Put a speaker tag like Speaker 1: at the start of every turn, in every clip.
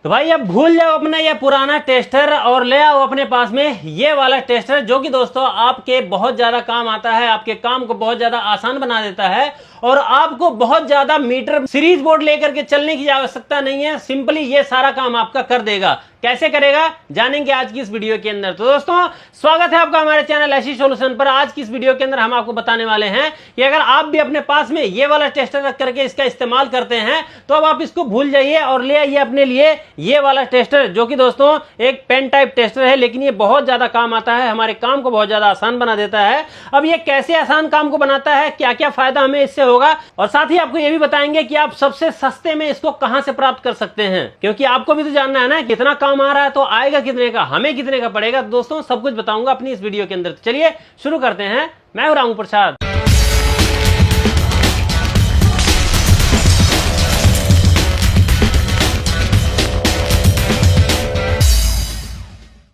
Speaker 1: तो भाई अब भूल जाओ अपना ये पुराना टेस्टर और ले आओ अपने पास में ये वाला टेस्टर, जो कि दोस्तों आपके बहुत ज्यादा काम आता है, आपके काम को बहुत ज्यादा आसान बना देता है और आपको बहुत ज्यादा मीटर सीरीज बोर्ड लेकर के चलने की आवश्यकता नहीं है। सिंपली ये सारा काम आपका कर देगा। कैसे करेगा जानेंगे आज की इस वीडियो के अंदर। तो दोस्तों स्वागत है आपका हमारे चैनल ऐसी सॉल्यूशन पर। आज की इस वीडियो के अंदर हम आपको बताने वाले हैं कि अगर आप भी अपने पास में ये वाला टेस्टर रख करके इसका इस्तेमाल करते हैं तो अब आप इसको भूल जाइए और ले आइए अपने लिए ये वाला टेस्टर, जो कि दोस्तों एक पेन टाइप टेस्टर है, लेकिन ये बहुत ज्यादा काम आता है, हमारे काम को बहुत ज्यादा आसान बना देता है। अब ये कैसे आसान काम को बनाता है, क्या क्या फायदा हमें इससे होगा, और साथ ही आपको ये भी बताएंगे कि आप सबसे सस्ते में इसको कहां से प्राप्त कर सकते हैं, क्योंकि आपको भी तो जानना है ना कितना काम आ रहा है तो आएगा कितने का, हमें कितने का पड़ेगा। दोस्तों सब कुछ बताऊंगा अपनी इस वीडियो के अंदर। चलिए शुरू करते हैं। मैं हूं रामू प्रसाद।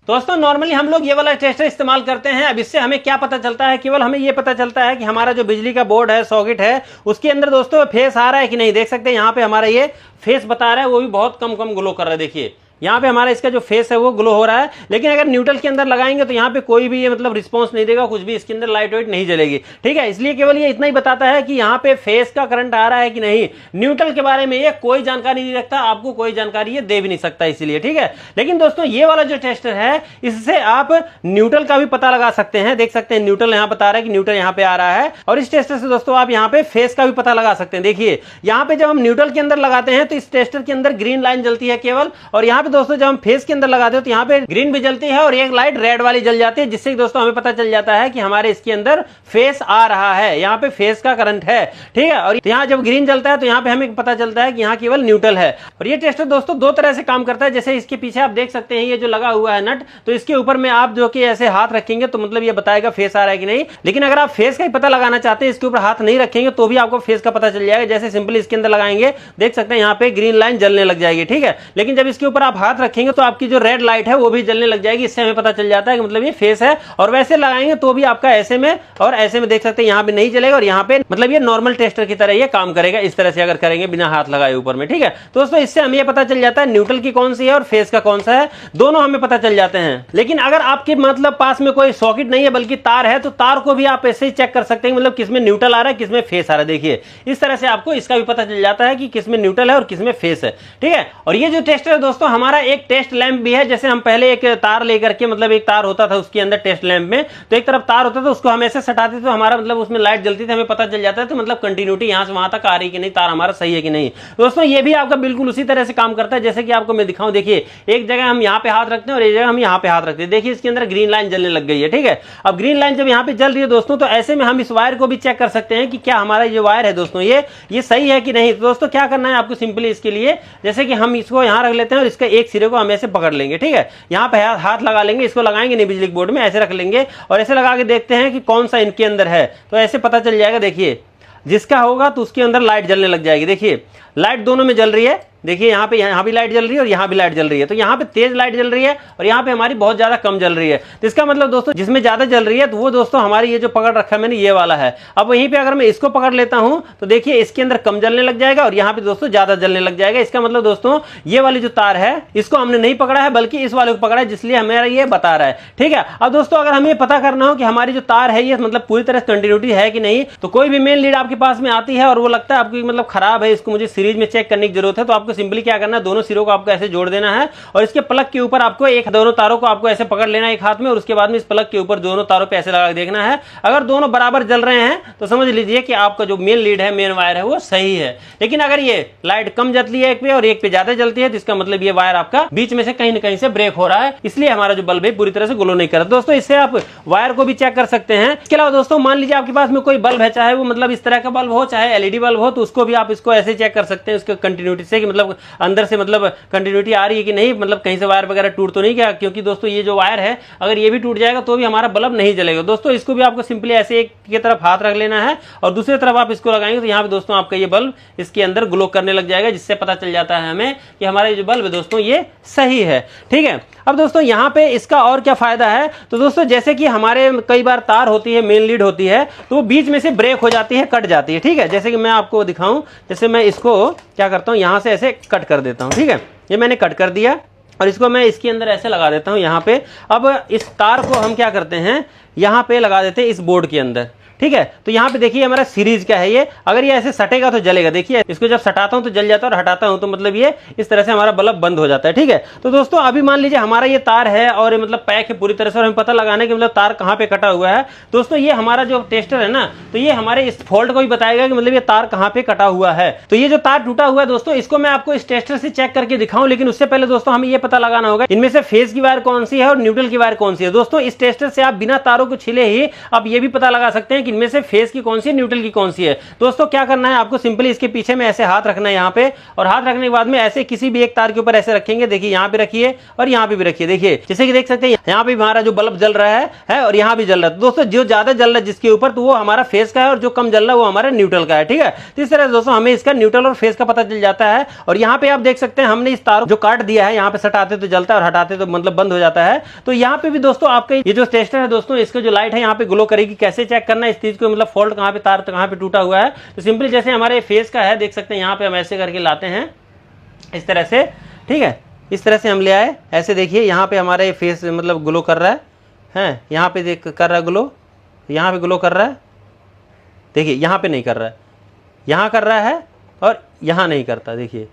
Speaker 1: दोस्तों नॉर्मली हम लोग ये वाला टेस्टर इस्तेमाल करते हैं। अब इससे हमें क्या पता चलता है, केवल हमें ये पता चलता है कि हमारा जो बिजली का बोर्ड है, सॉकेट है, उसके अंदर दोस्तों फेस आ रहा है कि नहीं। देख सकते हैं यहाँ पे हमारा ये फेस बता रहा है, वो भी बहुत कम कम ग्लो कर रहा है। देखिए यहाँ पे हमारा इसका जो फेस है वो ग्लो हो रहा है, लेकिन अगर न्यूट्रल के अंदर लगाएंगे तो यहाँ पे कोई भी ये मतलब रिस्पांस नहीं देगा, कुछ भी इसके अंदर लाइट वाइट नहीं जलेगी। ठीक है, इसलिए केवल ये इतना ही बताता है कि यहाँ पे फेस का करंट आ रहा है कि नहीं। न्यूट्रल के बारे में ये कोई जानकारी नहीं रखता, आपको कोई जानकारी ये दे भी नहीं सकता इसलिए। ठीक है, लेकिन दोस्तों ये वाला जो टेस्टर है इससे आप न्यूट्रल का भी पता लगा सकते हैं। देख सकते हैं न्यूट्रल यहाँ बता रहा है कि न्यूट्रल यहाँ पे आ रहा है, और इस टेस्टर से दोस्तों आप यहाँ पे फेस का भी पता लगा सकते हैं। देखिए यहाँ पे जब हम न्यूट्रल के अंदर लगाते हैं तो इस टेस्टर के अंदर ग्रीन लाइन जलती है केवल, और यहाँ पे दोस्तों जब हम फेस अंदर लगाते हो तो यहाँ पे ग्रीन भी जलती है और एक लाइट रेड वाली जल जाती है, जिससे दोस्तों हमें पता चल जाता है कि हमारे इसके अंदर फेस आ रहा है, यहाँ पे फेस का करंट है। ठीक है, और यहाँ जब ग्रीन जलता है तो यहाँ पे हमें पता चलता है कि यहाँ केवल न्यूट्रल है। और ये टेस्टर दोस्तों दो तरह से काम करता है। जैसे इसके पीछे आप देख सकते हैं ये जो लगा हुआ है नट, तो इसके ऊपर में आप जो कि ऐसे हाथ रखेंगे तो मतलब ये बताएगा फेस आ रहा है कि नहीं। लेकिन अगर आप फेस का ही पता लगाना चाहते हैं, इसके ऊपर हाथ नहीं रखेंगे तो भी आपको फेस का पता चल जाएगा। जैसे सिंपली इसके अंदर लगाएंगे, देख सकते हैं यहाँ पे ग्रीन लाइन जलने लग जाएगी। ठीक है, लेकिन जब इसके ऊपर आप हाथ रखेंगे तो आपकी जो रेड लाइट है वो भी जलने लग जाएगी। इससे हमें पता चल जाता है कि मतलब ये फेस है। और वैसे लगाएंगे तो भी आपका ऐसे में और ऐसे में देख सकते हैं यहाँ पे नहीं जलेगा, और यहाँ पे मतलब ये नॉर्मल टेस्टर की तरह ये काम करेगा, इस तरह से अगर करेंगे बिना हाथ लगाए ऊपर में। ठीक है, तो दोस्तों इससे हमें ये पता चल जाता है न्यूट्रल की कौन सी है और फेस का कौन सा है, दोनों हमें पता चल जाते हैं। लेकिन अगर आपके मतलब पास में कोई सॉकेट नहीं है बल्कि तार है, तो तार को भी आप ऐसे ही चेक कर सकते हैं, मतलब किसमें न्यूट्रल आ रहा है किसमें फेस आ रहा है। देखिए इस तरह से आपको इसका भी पता चल जाता है कि किसमें न्यूट्रल है और किसमें फेस है। ठीक है, और ये जो टेस्टर है दोस्तों हमारा एक टेस्ट लैंप भी है। जैसे हम पहले एक तार लेकर के मतलब एक तार होता था उसके अंदर टेस्ट लैंप में, तो एक तरफ तार होता था, उसको हम ऐसे सटाते तो हमारा मतलब उसमें लाइट जलती थी, हमें पता चल जाता है तो मतलब कंटिन्यूटी यहां से वहां तक आ रही कि नहीं, तार हमारा सही है कि नहीं। दोस्तों ये भी आपका बिल्कुल उसी तरह से काम करता है जैसे कि आपको मैं दिखाऊं। देखिए एक जगह हम यहाँ पे हाथ रखते हैं और एक जगह हम यहाँ पे हाथ रखते हैं। देखिए इसके अंदर ग्रीन लाइन जलने लग गई है। ठीक है, अब ग्रीन लाइन जब यहाँ पे जल रही है दोस्तों, तो ऐसे में हम इस वायर को भी चेक कर सकते हैं कि क्या हमारा जो वायर है दोस्तों ये सही है कि नहीं। तो दोस्तों क्या करना है आपको सिंपली इसके लिए, जैसे कि हम इसको यहाँ रख लेते हैं और इसका एक सिरे को हम ऐसे पकड़ लेंगे। ठीक है, यहाँ पे हाथ लगा लेंगे, इसको लगाएंगे नहीं बिजली बोर्ड में, ऐसे रख लेंगे और ऐसे लगा के देखते हैं कि कौन सा इनके अंदर है, तो ऐसे पता चल जाएगा। देखिए जिसका होगा तो उसके अंदर लाइट जलने लग जाएगी। देखिए लाइट दोनों में जल रही है। देखिए यहाँ भी लाइट जल रही है और यहाँ भी लाइट जल रही है, तो यहाँ पे तेज लाइट जल रही है और यहाँ पे हमारी बहुत ज्यादा कम जल रही है। तो इसका मतलब दोस्तों जिसमें ज्यादा जल रही है तो वो दोस्तों हमारी ये जो पकड़ रखा है मैंने ये वाला है। अब वहीं पे अगर मैं इसको पकड़ लेता हूं तो देखिए इसके अंदर कम जलने लग जाएगा और यहाँ पे दोस्तों ज्यादा जलने लग जाएगा। इसका मतलब दोस्तों ये वाली जो तार है इसको हमने नहीं पकड़ा है बल्कि इस वाले को पकड़ा है, जिसलिए हमें ये बता रहा है। ठीक है, अब दोस्तों अगर हमें पता करना हो कि हमारी जो तार है ये मतलब पूरी तरह कंटिन्यूटी है कि नहीं, तो कोई भी मेन लीड आपके पास में आती है और वो लगता है आपकी मतलब खराब है, इसको मुझे सीरीज में चेक करने की जरूरत है, तो आपको सिंपली क्या करना है, दोनों सिरों को आपको ऐसे जोड़ देना है और इसके प्लग के ऊपर आपको दोनों तारों को आपको ऐसे पकड़ लेना है एक हाथ में, और उसके बाद में इस प्लग के ऊपर दोनों तारों पे ऐसे लगा के देखना है। अगर दोनों बराबर जल रहे हैं तो समझ लीजिए कि आपका जो मेन लीड है, मेन वायर है, वो सही है। लेकिन अगर ये लाइट कम जलती है एक पे और एक पे ज्यादा जलती है तो इसका मतलब ये वायर आपका बीच में से कहीं ना कहीं से ब्रेक हो रहा है, इसलिए हमारा जो बल्ब है पूरी तरह से ग्लो नहीं कर रहा। दोस्तों इससे आप वायर को भी चेक कर सकते हैं। इसके अलावा दोस्तों मान लीजिए आपके पास में कोई बल्ब है, चाहे वो मतलब इस तरह का बल्ब हो चाहे एलईडी बल्ब हो, तो उसको भी आप इसको ऐसे चेक कर सकते हैं उसके कंटिन्यूटी से कि मतलब अंदर से मतलब कंटिन्यूटी आ रही है कि नहीं, मतलब कहीं से वायर वगैरह टूट तो नहीं गया, क्योंकि दोस्तों ये जो वायर है अगर ये भी टूट जाएगा तो भी हमारा बल्ब नहीं जलेगा। दोस्तों इसको भी आपको सिंपली ऐसे एक की तरफ हाथ रख लेना है और दूसरी तरफ आप इसको लगाएंगे तो यहाँ पे दोस्तों आपका ये बल्ब इसके अंदर ग्लो करने लग जाएगा, जिससे पता चल जाता है हमें कि हमारा जो बल्ब है दोस्तों ये सही है। ठीक है, अब दोस्तों यहाँ पे इसका और क्या फायदा है, तो दोस्तों जैसे कि हमारे कई बार तार होती है, मेन लीड होती है, तो वो बीच में से ब्रेक हो जाती है, कट जाती है। ठीक है, जैसे कि मैं आपको दिखाऊं, जैसे मैं इसको क्या करता हूं, यहां से ऐसे कट कर देता हूं। ठीक है, ये मैंने कट कर दिया और इसको मैं इसके अंदर ऐसे लगा देता हूं यहाँ पे। अब इस तार को हम क्या करते हैं, यहाँ पे लगा देते हैं इस बोर्ड के अंदर, ठीक है। तो यहाँ पे देखिए हमारा सीरीज का है ये, अगर ये ऐसे सटेगा तो जलेगा, देखिए इसको जब सटाता हूं तो जल जाता है और हटाता हूं तो मतलब ये इस तरह से हमारा बल्ब बंद हो जाता है, ठीक है। तो दोस्तों अभी मान लीजिए हमारा ये तार है और मतलब पैक है पूरी तरह से और हमें पता लगाना है कि मतलब तार कहाँ पे कटा हुआ है। दोस्तों ये हमारा जो टेस्टर है ना, तो ये हमारे इस फॉल्ट को भी बताएगा कि मतलब ये तार कहाँ पे कटा हुआ है। तो ये जो तार टूटा हुआ है दोस्तों, इसको मैं आपको इस टेस्टर से चेक करके दिखाऊं, लेकिन उससे पहले दोस्तों हमें ये पता लगाना होगा इनमें से फेज की वायर कौन सी है और न्यूट्रल की वायर कौन सी है। दोस्तों इस टेस्टर से आप बिना तारों को छिले ही आप ये भी पता लगा सकते हैं कि इनमें से फेज की कौन सी है, न्यूट्रल की कौन सी है। दोस्तों क्या करना है आपको, सिंपली इसके पीछे में ऐसे हाथ रखना है यहाँ पे, और हाथ रखने के बाद में ऐसे किसी भी एक तार के ऊपर ऐसे रखेंगे, देखिए यहाँ पे रखिए और यहाँ पे भी रखिए, देखिए जैसे कि देख सकते हैं यहाँ पे हमारा जो बल्ब जल रहा है और यहाँ भी जल रहा है। दोस्तों जो ज्यादा जल रहा है जिसके ऊपर, तो वो हमारा फेज का है और जो कम जल रहा है वो हमारा न्यूट्रल का है, ठीक है। तो इस तरह से दोस्तों हमें इसका न्यूट्रल और फेज का पता चल जाता है। और यहाँ पे आप देख सकते हैं हमने इस तार जो काट दिया है, यहाँ पे सटाते तो जलता है और हटाते तो मतलब बंद हो जाता है। तो यहाँ पे भी दोस्तों आपका ये जो टेस्टर है दोस्तों, इसका जो लाइट है यहाँ पे ग्लो करेगी। कैसे चेक करना है इस चीज को, मतलब फॉल्ट कहाँ पे, तार कहाँ पे टूटा हुआ है। तो सिंपली जैसे हमारे फेस का है, देख सकते हैं यहाँ पे हम ऐसे करके लाते हैं इस तरह से, ठीक है। इस तरह से हम ले आए, ऐसे देखिए यहाँ पे हमारे फेस मतलब ग्लो कर रहा है, यहाँ पे देख कर रहा है ग्लो, यहाँ पे ग्लो कर रहा है, देखिए यहाँ पे नहीं कर रहा है, यहाँ कर रहा है और यहाँ नहीं करता, देखिए,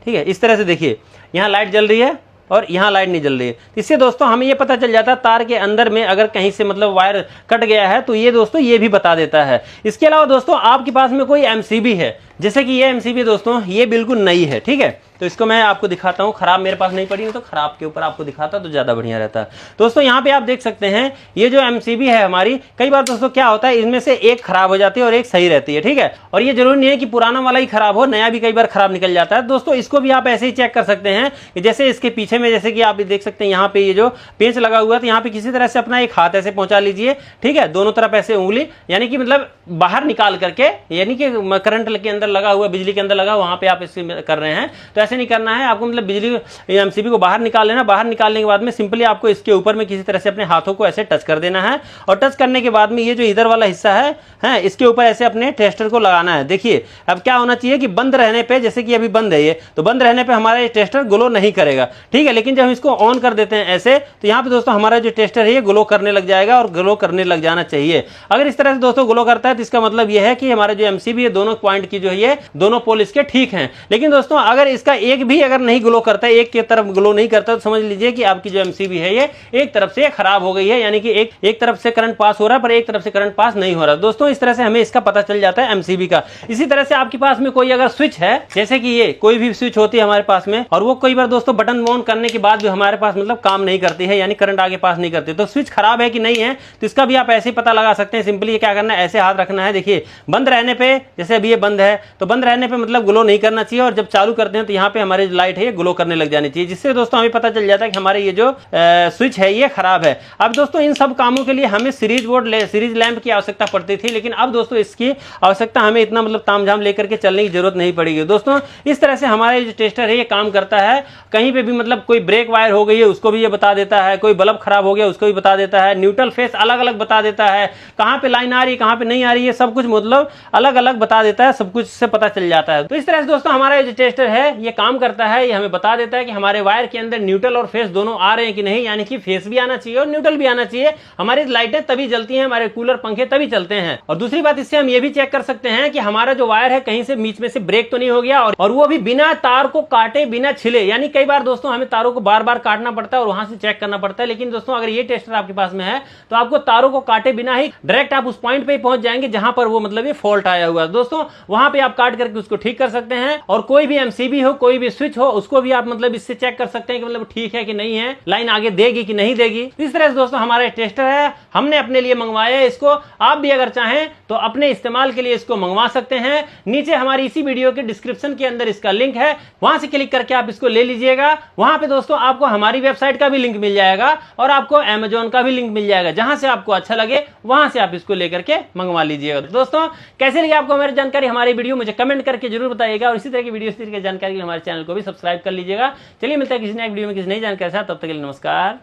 Speaker 1: ठीक है। इस तरह से देखिए यहाँ लाइट जल रही है और यहाँ लाइट नहीं जल रही है। इससे दोस्तों हमें ये पता चल जाता है तार के अंदर में अगर कहीं से मतलब वायर कट गया है, तो ये दोस्तों ये भी बता देता है। इसके अलावा दोस्तों आपके पास में कोई एमसीबी है, जैसे कि ये एमसीबी दोस्तों ये बिल्कुल नई है, ठीक है। तो इसको मैं आपको दिखाता हूँ, खराब मेरे पास नहीं पड़ी है तो खराब के ऊपर आपको दिखाता तो ज्यादा बढ़िया रहता। दोस्तों यहाँ पे आप देख सकते हैं ये जो एमसीबी है हमारी, कई बार दोस्तों क्या होता है इनमें से एक खराब हो जाती है और एक सही रहती है, ठीक है। और ये जरूरी नहीं है कि पुराना वाला ही खराब हो, नया भी कई बार खराब निकल जाता है। दोस्तों इसको भी आप ऐसे ही चेक कर सकते हैं कि जैसे इसके पीछे में, जैसे कि आप देख सकते हैं यहाँ पे ये जो पेंच लगा हुआ है, तो यहाँ पे किसी तरह से अपना एक हाथ ऐसे पहुंचा लीजिए, ठीक है, दोनों तरफ ऐसे उंगली, यानी कि मतलब बाहर निकाल करके, यानी कि करंट के अंदर लगा हुआ, बिजली के अंदर लगा, वहां पे आप इसे कर रहे हैं। तो ऐसे नहीं करना है आपको, मतलब बिजली एमसीबी को बाहर निकाल लेना। बाहर निकालने के बाद में सिंपली आपको इसके ऊपर में किसी तरह से अपने हाथों को ऐसे टच कर देना है, और टच करने के बाद में ये जो इधर वाला हिस्सा है इसके ऊपर ऐसे अपने टेस्टर को लगाना है। देखिए अब क्या होना चाहिए कि बंद रहने पे, जैसे कि अभी बंद है ये, तो बंद रहने पे हमारा ये टेस्टर ग्लो नहीं करेगा, ठीक है। लेकिन जब हम इसको ऑन कर देते हैं ऐसे, तो यहाँ पे दोस्तों हमारा जो टेस्टर है ये ग्लो करने लग जाएगा, और ग्लो करने लग जाना चाहिए। अगर इस तरह से दोस्तों ग्लो करता है तो इसका मतलब ये है कि हमारा जो एमसीबी है दोनों पॉइंट की जो है, दोनों पोल इसके ठीक हैं। लेकिन दोस्तों अगर इसका एक भी अगर नहीं ग्लो करता है, एक की तरफ ग्लो नहीं करता, तो समझ लीजिए कि आपकी जो एमसीबी है ये एक तरफ से खराब हो गई है, यानी कि एक तरफ से करंट पास हो रहा है पर एक तरफ से करंट पास नहीं हो रहा। दोस्तों इस तरह से हमें इसका पता चल जाता है एमसीबी का। इसी तरह से आपके पास में कोई अगर स्विच है, जैसे कि ये कोई भी स्विच होती है हमारे पास में, और वो कई बार दोस्तों बटन ऑन करने के बाद भी हमारे पास मतलब काम नहीं करती है, यानी करंट आगे पास नहीं करती, तो स्विच खराब है कि नहीं है, तो इसका भी आप ऐसे पता लगा सकते हैं। सिंपली क्या करना है, ऐसे हाथ रखना है, देखिए बंद रहने पे, जैसे अभी ये बंद है तो बंद रहने पे मतलब ग्लो नहीं करना चाहिए, और जब चालू करते हैं तो यहाँ पे हमारी जो लाइट है ये ग्लो करने लग जानी चाहिए, जिससे दोस्तों हमें पता चल जाता है कि हमारे ये जो स्विच है ये खराब है। अब दोस्तों इन सब कामों के लिए हमें सीरीज लैंप की आवश्यकता पड़ती थी, लेकिन अब दोस्तों इसकी आवश्यकता हमें इतना मतलब तामझाम लेकर के चलने की जरूरत नहीं पड़ेगी। दोस्तों इस तरह से हमारा जो टेस्टर है ये काम करता है। कहीं पे भी मतलब कोई ब्रेक वायर हो गई है उसको भी ये बता देता है, कोई बल्ब खराब हो गया उसको भी बता देता है, न्यूट्रल फेस अलग अलग बता देता है, कहां पे लाइन आ रही है कहां पे नहीं आ रही है, सब कुछ मतलब अलग अलग बता देता है, सब कुछ से पता चल जाता है। तो इस तरह से दोस्तों हमारा जो टेस्टर है ये काम करता है, ये हमें बता देता है कि हमारे वायर के अंदर न्यूट्रल और फेस दोनों आ रहे हैं कि नहीं, यानी कि फेस भी आना चाहिए और न्यूट्रल भी आना चाहिए। हमारी लाइटें तभी जलती हैं, हमारे कूलर पंखे तभी चलते हैं। और दूसरी बात इससे हम ये भी चेक कर सकते हैं कि हमारा जो वायर है कहीं से बीच में से ब्रेक तो नहीं हो गया, और वो भी बिना तार को काटे, बिना छिले। यानी कई बार दोस्तों हमें तारों को बार बार काटना पड़ता है और वहां से चेक करना पड़ता है, लेकिन दोस्तों अगर ये टेस्टर आपके पास में है तो आपको तारों को काटे बिना ही डायरेक्ट आप उस पॉइंट पे ही पहुंच जाएंगे जहां पर वो मतलब ये फॉल्ट आया हुआ है। दोस्तों वहां पे आप काट करके उसको ठीक कर सकते हैं, और कोई भी एमसीबी हो, कोई भी स्विच हो, उसको भी आप मतलब इससे चेक कर सकते हैं कि मतलब ठीक है कि नहीं है, लाइन आगे देगी कि नहीं देगी। इस तरह से दोस्तों हमारा टेस्टर है, हमने अपने लिए मंगवाया है इसको। आप भी अगर चाहें तो अपने इस्तेमाल के लिए इसको मंगवा सकते हैं। नीचे हमारी इसी वीडियो के डिस्क्रिप्शन के अंदर इसका लिंक है, वहां से क्लिक करके आप इसको ले लीजिएगा। वहां पे दोस्तों आपको हमारी वेबसाइट का भी लिंक मिल जाएगा और आपको अमेजॉन का भी लिंक मिल जाएगा, जहां से आपको अच्छा लगे वहां से आप इसको लेकर के मंगवा लीजिएगा। दोस्तों कैसे लगी आपको हमारी जानकारी, हमारी वीडियो मुझे कमेंट करके जरूर बताइएगा, और इसी तरह की वीडियो, इसी तरह की जानकारी के लिए हमारे चैनल को भी सब्सक्राइब कर लीजिएगा। चलिए मिलता है किसी नए वीडियो में किसी नई जानकारी के साथ, तब तक के लिए नमस्कार,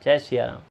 Speaker 1: जय श्री राम।